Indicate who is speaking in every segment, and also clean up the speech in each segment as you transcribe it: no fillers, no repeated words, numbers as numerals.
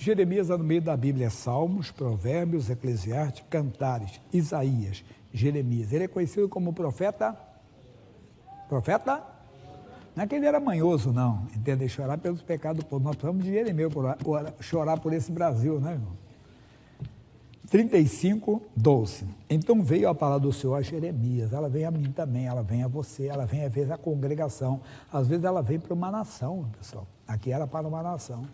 Speaker 1: Jeremias, no meio da Bíblia, é Salmos, Provérbios, Eclesiastes, Cantares, Isaías, Jeremias. Ele é conhecido como profeta. Profeta? Não é que ele era manhoso, não. Entende? Chorar pelos pecados do povo. Nós precisamos de Jeremias chorar por esse Brasil, né, irmão? 35, 12. Então veio a palavra do Senhor a Jeremias. Ela vem a mim também, ela vem a você, ela vem às vezes à congregação. Às vezes ela vem para uma nação, pessoal. Aqui era para uma nação.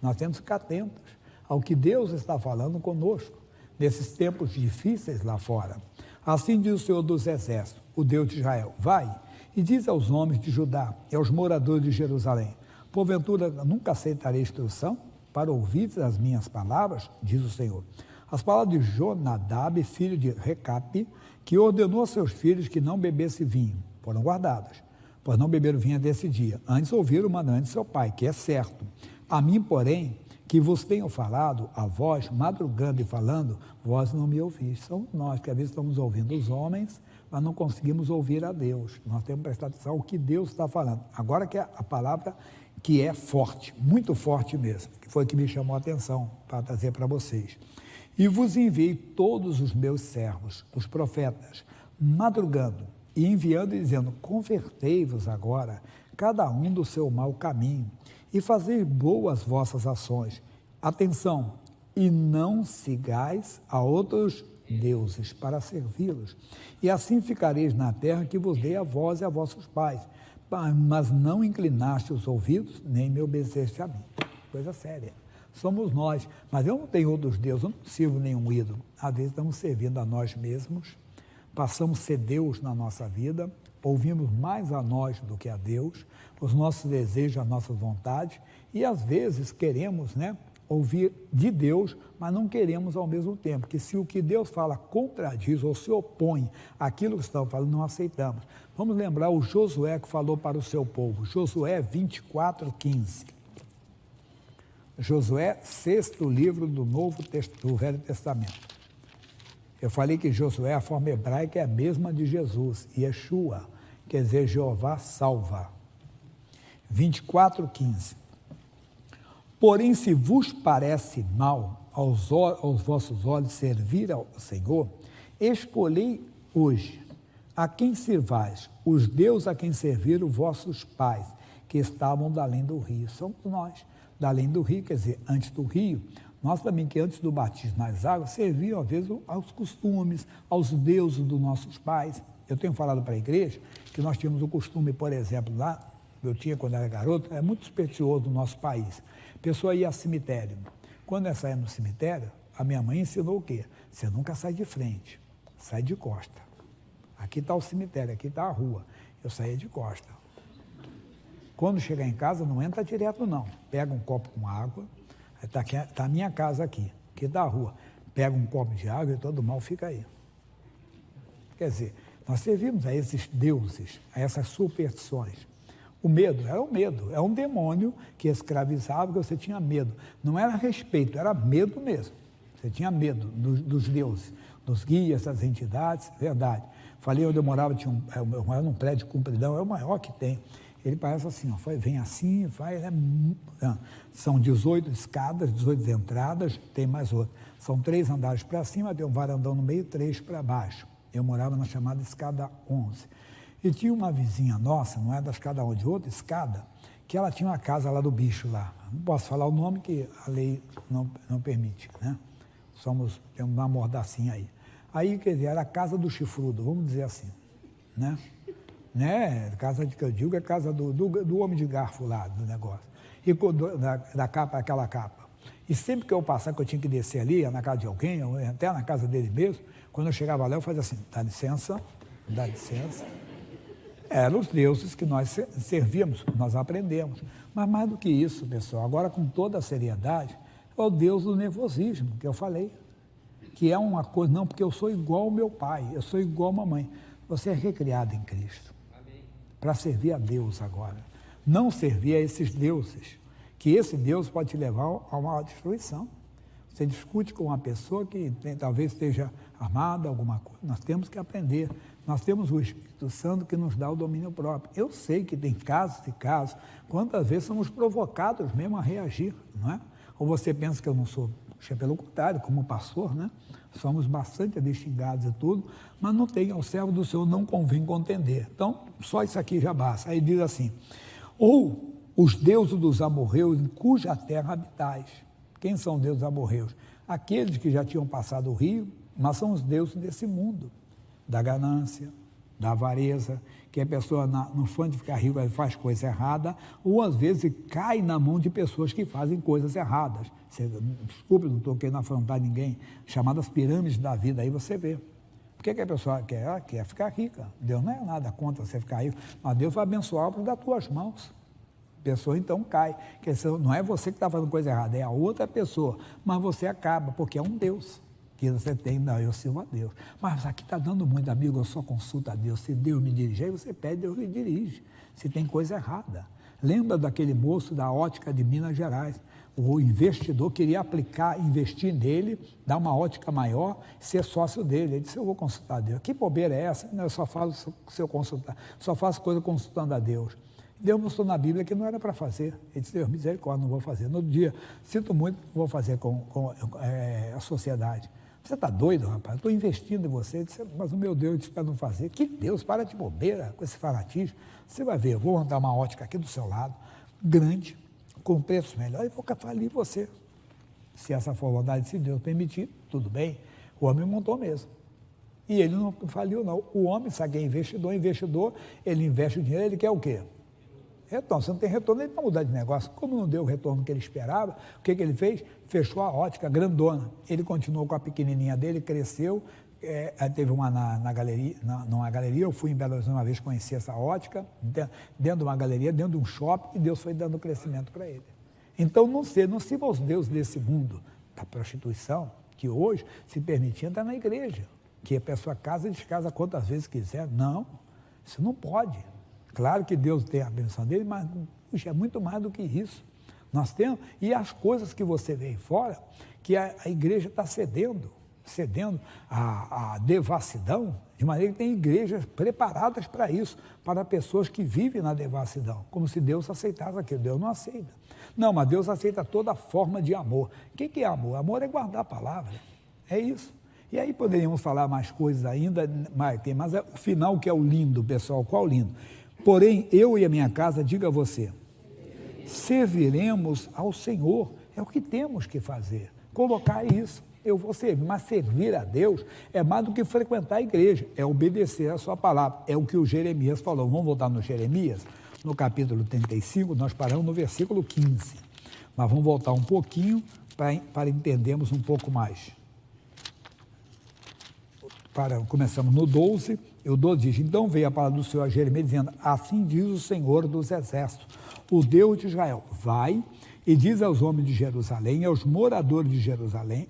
Speaker 1: Nós temos que ficar atentos ao que Deus está falando conosco, nesses tempos difíceis lá fora. Assim diz o Senhor dos Exércitos, o Deus de Israel: vai e diz aos homens de Judá e aos moradores de Jerusalém: porventura nunca aceitarei instrução para ouvir as minhas palavras, diz o Senhor. As palavras de Jonadab, filho de Recape, que ordenou a seus filhos que não bebesse vinho, foram guardadas, pois não beberam vinho desse dia. Antes ouviram o mandamento de seu pai, que é certo. A mim, porém, que vos tenho falado, a vós, madrugando e falando, vós não me ouvis. Somos nós que às vezes estamos ouvindo os homens, mas não conseguimos ouvir a Deus. Nós temos que prestar atenção ao que Deus está falando. Agora que é a palavra que é forte, muito forte mesmo, que foi que me chamou a atenção para trazer para vocês. E vos enviei todos os meus servos, os profetas, madrugando e enviando e dizendo: convertei-vos agora, cada um do seu mau caminho, e fazei boas vossas ações. Atenção, e não sigais a outros deuses para servi-los. E assim ficareis na terra que vos dei a vós e a vossos pais. Mas não inclinaste os ouvidos, nem me obedeceste a mim. Coisa séria. Somos nós, mas eu não tenho outros deuses, eu não sirvo nenhum ídolo. Às vezes estamos servindo a nós mesmos, passamos a ser Deus na nossa vida, ouvimos mais a nós do que a Deus, os nossos desejos, as nossas vontades, e às vezes queremos, ouvir de Deus, mas não queremos ao mesmo tempo, que se o que Deus fala contradiz ou se opõe àquilo que estamos falando, não aceitamos. Vamos lembrar o Josué que falou para o seu povo, Josué 24, 15. Josué, 6º livro do Velho Testamento. Eu falei que Josué, a forma hebraica é a mesma de Jesus, Yeshua, quer dizer Jeová salva. 24, 15. Porém, se vos parece mal aos vossos olhos servir ao Senhor, escolhei hoje a quem servais, os deuses a quem serviram vossos pais, que estavam da além do rio. Somos nós. Da além do rio, quer dizer, antes do rio, nós também que antes do batismo nas águas, serviam às vezes aos costumes, aos deuses dos nossos pais. Eu tenho falado para a igreja que nós tínhamos o costume, por exemplo, lá, eu tinha quando era garoto, é muito supersticioso no nosso país. A pessoa ia ao cemitério. Quando ela saía no cemitério, a minha mãe ensinou o quê? Você nunca sai de frente, sai de costa. Aqui está o cemitério, aqui está a rua. Eu saía de costa. Quando chegar em casa, não entra direto, não. Pega um copo com água, está a minha casa aqui da rua. Pega um copo de água e todo mal fica aí. Quer dizer, nós servimos a esses deuses, a essas superstições. O medo, era o medo, é um demônio que escravizava, que você tinha medo. Não era respeito, era medo mesmo. Você tinha medo dos deuses, dos guias, das entidades, verdade. Falei onde eu morava, eu morava num prédio compridão, é o maior que tem. Ele parece assim, vem assim, vai, são 18 escadas, 18 entradas, tem mais outra. São 3 andares para cima, tem um varandão no meio, 3 para baixo. Eu morava na chamada escada 11. E tinha uma vizinha nossa, não é da escada 11, de outra escada, que ela tinha uma casa lá do bicho lá. Não posso falar o nome que a lei não permite, né? Temos uma mordacinha aí. Aí, quer dizer, era a casa do chifrudo, vamos dizer assim, né? Casa que eu digo é casa do homem de garfo lá, do negócio. E da capa, aquela capa. E sempre que eu passava, que eu tinha que descer ali, na casa de alguém, ou até na casa dele mesmo, quando eu chegava lá, eu fazia assim, dá licença. Eram os deuses que nós servíamos, nós aprendemos. Mas mais do que isso, pessoal, agora com toda a seriedade, é o Deus do nervosismo, que eu falei. Que é uma coisa, não, porque eu sou igual ao meu pai, eu sou igual à mamãe. Você é recriado em Cristo. Para servir a Deus agora. Não servir a esses deuses, que esse Deus pode te levar a uma destruição. Você discute com uma pessoa que talvez esteja armada, alguma coisa. Nós temos que aprender. Nós temos o Espírito Santo que nos dá o domínio próprio. Eu sei que tem casos e casos, quantas vezes somos provocados mesmo a reagir, não é? Ou você pensa que eu não sou? Puxa, pelo contrário, como pastor, né? Somos bastante distinguidos e tudo, mas não tem ao servo do Senhor, não convém contender. Então, só isso aqui já basta. Aí diz assim, ou os deuses dos amorreus em cuja terra habitais. Quem são os deuses amorreus? Aqueles que já tinham passado o rio, mas são os deuses desse mundo, da ganância, da avareza, que a pessoa, no fã de ficar rico, faz coisa errada, ou às vezes cai na mão de pessoas que fazem coisas erradas. Desculpe, não estou querendo afrontar ninguém, chamadas pirâmides da vida, aí você vê. Por que a pessoa quer? Ela quer ficar rica. Deus não é nada contra você ficar rico, mas Deus vai abençoar das tuas mãos. A pessoa então cai. Não é você que está fazendo coisa errada, é a outra pessoa. Mas você acaba, porque é um Deus que você tem. Não, eu sirvo a Deus. Mas aqui está dando muito, amigo, eu só consulto a Deus. Se Deus me dirigir, aí você pede, Deus lhe dirige. Se tem coisa errada. Lembra daquele moço da ótica de Minas Gerais? O investidor queria investir nele, dar uma ótica maior, ser sócio dele. Ele disse, eu vou consultar a Deus. Que bobeira é essa? Eu só faço se eu consultar, só faço coisa consultando a Deus. Deus mostrou na Bíblia que não era para fazer. Ele disse, Deus, misericórdia, não vou fazer. No outro dia, sinto muito, não vou fazer com a sociedade. Você está doido, rapaz? Estou investindo em você. Ele disse, mas o meu Deus disse para não fazer. Que Deus, para de bobeira com esse fanatismo. Você vai ver, eu vou montar uma ótica aqui do seu lado, grande, com preço melhor, e vou falir você. Se essa for a vontade, se Deus permitir, tudo bem. O homem montou mesmo. E ele não faliu, não. O homem, sabe que é investidor, ele investe o dinheiro, ele quer o quê? Retorno. Se não tem retorno, ele vai mudar de negócio. Como não deu o retorno que ele esperava, o que ele fez? Fechou a ótica grandona. Ele continuou com a pequenininha dele, cresceu. Teve uma na galeria, numa galeria, eu fui em Belo Horizonte uma vez conhecer essa ótica, dentro de uma galeria, dentro de um shopping, e Deus foi dando crescimento para ele. Então, não sirva aos deuses desse mundo, da prostituição, que hoje se permite entrar na igreja, que a pessoa casa e descasa quantas vezes quiser. Não, isso não pode. Claro que Deus tem a bênção dele, mas puxa, é muito mais do que isso. Nós temos, e as coisas que você vê aí fora, que a igreja está cedendo à devassidão, de maneira que tem igrejas preparadas para isso, para pessoas que vivem na devassidão, como se Deus aceitasse aquilo. Deus não aceita. Não, mas Deus aceita toda forma de amor. O que é amor? Amor é guardar a palavra, é isso. E aí poderíamos falar mais coisas ainda, mas é o final que é o lindo, pessoal, qual o lindo? Porém, eu e a minha casa, diga a você, serviremos ao Senhor, é o que temos que fazer, colocar isso. Eu vou servir, mas servir a Deus é mais do que frequentar a igreja, é obedecer a sua palavra, é o que o Jeremias falou. Vamos voltar no Jeremias, no capítulo 35, nós paramos no versículo 15, mas vamos voltar um pouquinho para entendermos um pouco mais. Começamos no 12, e o 12 diz, então veio a palavra do Senhor a Jeremias dizendo, assim diz o Senhor dos Exércitos, o Deus de Israel, vai e diz aos homens de Jerusalém, aos moradores de Jerusalém,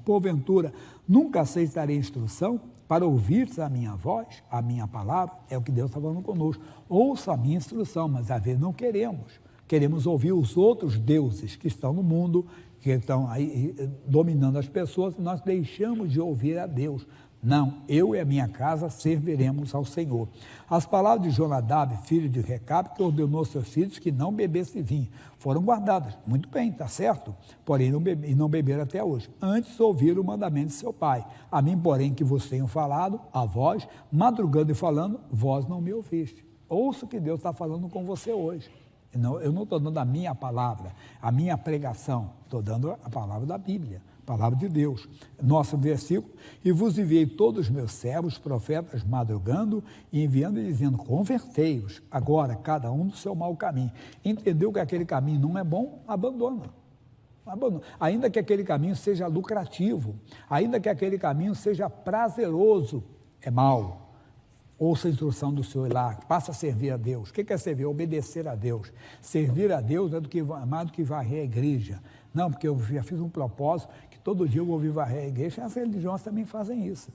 Speaker 1: porventura, nunca aceitarei instrução para ouvir a minha voz, a minha palavra, é o que Deus está falando conosco. Ouça a minha instrução, mas às vezes não queremos ouvir os outros deuses que estão no mundo, que estão aí dominando as pessoas, nós deixamos de ouvir a Deus. Não, eu e a minha casa serviremos ao Senhor. As palavras de Jonadab, filho de Recabe, que ordenou seus filhos que não bebessem vinho, foram guardadas. Muito bem, está certo? Porém, não beberam até hoje. Antes ouviram o mandamento de seu pai. A mim, porém, que vos tenho falado, a vós, madrugando e falando, vós não me ouviste. Ouça o que Deus está falando com você hoje. Eu não estou dando a minha palavra, a minha pregação, estou dando a palavra da Bíblia. Palavra de Deus. Nosso versículo, e vos enviei todos os meus servos, profetas, madrugando e enviando e dizendo, convertei-os, agora cada um do seu mau caminho. Entendeu que aquele caminho não é bom? Abandona. Ainda que aquele caminho seja lucrativo, ainda que aquele caminho seja prazeroso, é mau. Ouça a instrução do Senhor lá, passa a servir a Deus. O que é servir? Obedecer a Deus. Servir a Deus é mais do que varrer a igreja. Não, porque eu já fiz um propósito que todo dia eu vou vir varrer a igreja, as religiões também fazem isso.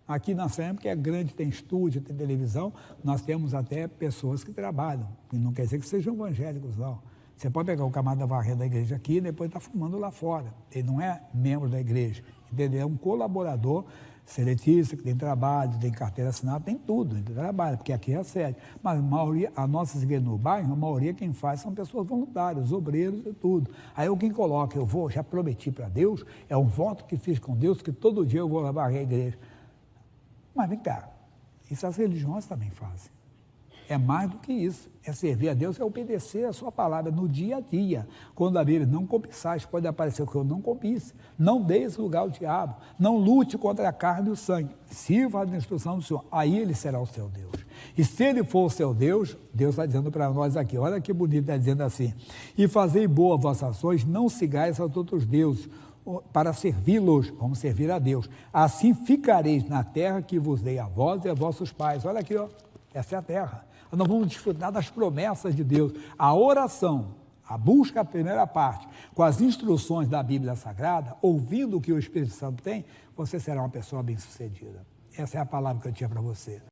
Speaker 1: Aqui na SEM, que é grande, tem estúdio, tem televisão, nós temos até pessoas que trabalham, e não quer dizer que sejam evangélicos, não. Você pode pegar o camarada varrendo da igreja aqui e depois está fumando lá fora. Ele não é membro da igreja, entendeu? É um colaborador seletista, que tem trabalho, tem carteira assinada, tem tudo, tem trabalho, porque aqui recebe. Mas a maioria, a nossa igreja no bairro, a maioria quem faz são pessoas voluntárias, obreiros e tudo. Aí alguém coloca, eu vou, já prometi para Deus, é um voto que fiz com Deus, que todo dia eu vou levar a igreja. Mas vem cá, isso as religiões também fazem. É mais do que isso, é servir a Deus, é obedecer a sua palavra no dia a dia. Quando a Bíblia não cobiçais, pode aparecer o que eu não cobice. Não dê esse lugar ao diabo, não lute contra a carne e o sangue. Sirva a instrução do Senhor, aí ele será o seu Deus. E se ele for o seu Deus, Deus está dizendo para nós aqui, olha que bonito, está dizendo assim, e fazei boas vossas ações, não sigais aos outros deuses, para servi-los, vamos servir a Deus. Assim ficareis na terra que vos dei a vós e a vossos pais. Olha aqui, ó, essa é a terra. Nós vamos desfrutar das promessas de Deus. A oração, a busca, a primeira parte, com as instruções da Bíblia Sagrada, ouvindo o que o Espírito Santo tem, você será uma pessoa bem-sucedida. Essa é a palavra que eu tinha para você.